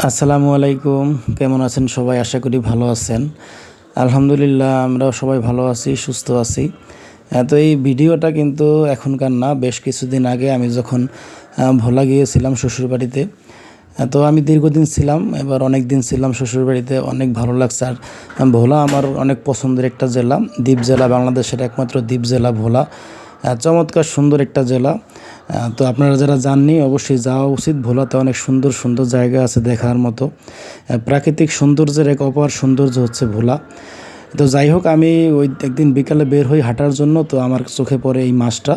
আসসালামু আলাইকুম। কেমন আছেন সবাই? আশা করি ভালো আছেন। আলহামদুলিল্লাহ আমরাও সবাই ভালো আছি, সুস্থ আছি। তো এই ভিডিওটা কিন্তু এখনকার না, বেশ কিছুদিন আগে আমি যখন ভোলা গিয়েছিলাম শ্বশুরবাড়িতে। তো আমি দীর্ঘদিন ছিলাম, এবার অনেক দিন ছিলাম শ্বশুরবাড়িতে, অনেক ভালো লাগছে। আর ভোলা আমার অনেক পছন্দের একটা জেলা, দ্বীপ জেলা, বাংলাদেশের একমাত্র দ্বীপ জেলা ভোলা। চমৎকার সুন্দর একটা জেলা। তো আপনারা যারা যাননি অবশ্যই যাওয়া উচিত। ভোলাতে অনেক সুন্দর সুন্দর জায়গা আছে দেখার মতো। প্রাকৃতিক সৌন্দর্যের এক অপার সৌন্দর্য হচ্ছে ভোলা। তো যাই হোক, আমি ওই একদিন বিকালে বের হই হাঁটার জন্য, তো আমার চোখে পড়ে এই মাছটা।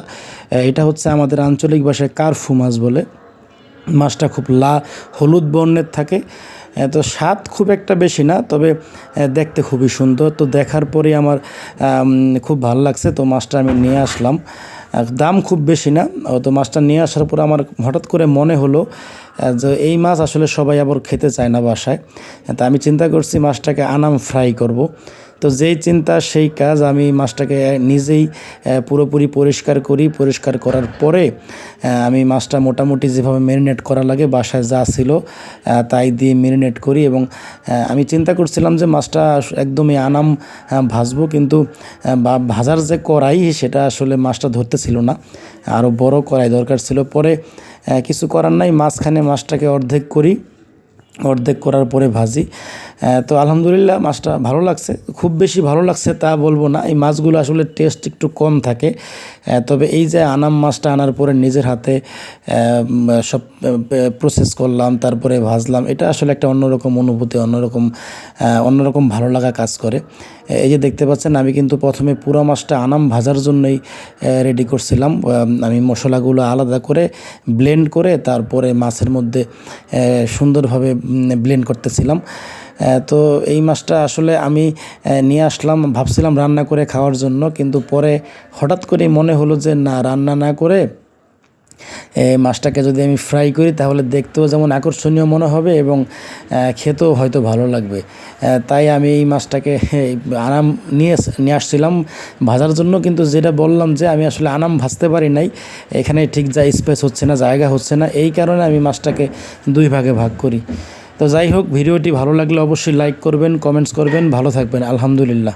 এটা হচ্ছে আমাদের আঞ্চলিক ভাষায় কার্ফু মাছ বলে। মাছটা খুব হলুদ বর্ণের থাকে। তো স্বাদ খুব একটা বেশি না, তবে দেখতে খুবই সুন্দর। তো দেখার পরেই আমার খুব ভালো লাগছে, তো মাছটা আমি নিয়ে আসলাম। দাম খুব বেশি না। তো মাছটা নিয়ে আসার পর আমার হঠাৎ করে মনে হলো যে এই মাছ আসলে সবাই আবার খেতে চায় না বাসায়। তা আমি চিন্তা করছি মাছটাকে আনাম ফ্রাই করব। তো যেই চিন্তা সেই কাজ, আমি মাছটাকে নিজেই পুরোপুরি পরিষ্কার করি। পরিষ্কার করার পরে আমি মাছটা মোটামুটি যেভাবে ম্যারিনেট করা লাগে বাসায় যা ছিল তাই দিয়ে ম্যারিনেট করি। এবং আমি চিন্তা করছিলাম যে মাছটা একদমই আনাম ভাজবো, কিন্তু ভাজার যে কড়াই সেটা আসলে মাছটা ধরতেছিল না, আরও বড় কড়াই দরকার ছিল। পরে কিছু করার নাই, মাঝখানে মাছটাকে অর্ধেক করি, অর্ধেক করার পরে ভাজি। তো আলহামদুলিল্লাহ মাছটা ভালো লাগছে। খুব বেশি ভালো লাগছে তা বলবো না, এই মাছগুলো আসলে টেস্ট একটু কম থাকে। তবে এই যে আনাম মাছটা আনার পরে নিজের হাতে সব প্রসেস করলাম, তারপরে ভাজলাম, এটা আসলে একটা অন্যরকম অনুভূতি, অন্যরকম ভালো লাগা কাজ করে। এই যে দেখতে পাচ্ছেন, আমি কিন্তু প্রথমে পুরো মাছটা আনাম ভাজার জন্যই রেডি করছিলাম। আমি মশলাগুলো আলাদা করে ব্লেন্ড করে তারপরে মাছের মধ্যে সুন্দরভাবে ব্লেন্ড করতেছিলাম। তো এই মাছটা আসলে আমি নিয়ে আসলাম, ভাবছিলাম রান্না করে খাওয়ার জন্য, কিন্তু পরে হঠাৎ করেই মনে হলো যে না, রান্না না করে এই মাছটাকে যদি আমি ফ্রাই করি তাহলে দেখতেও যেমন আকর্ষণীয় মনে হবে এবং খেতেও হয়তো ভালো লাগবে। তাই আমি এই মাছটাকে আনাম নিয়ে আসছিলাম ভাজার জন্য। কিন্তু যেটা বললাম যে আমি আসলে আনাম ভাজতে পারি নাই, এখানে ঠিক যা স্পেস হচ্ছে না, জায়গা হচ্ছে না, এই কারণে আমি মাছটাকে দুই ভাগে ভাগ করি। তো যাই হোক, ভিডিওটি ভালো লাগলে অবশ্যই লাইক করবেন, কমেন্টস করবেন। ভালো থাকবেন। আলহামদুলিল্লাহ।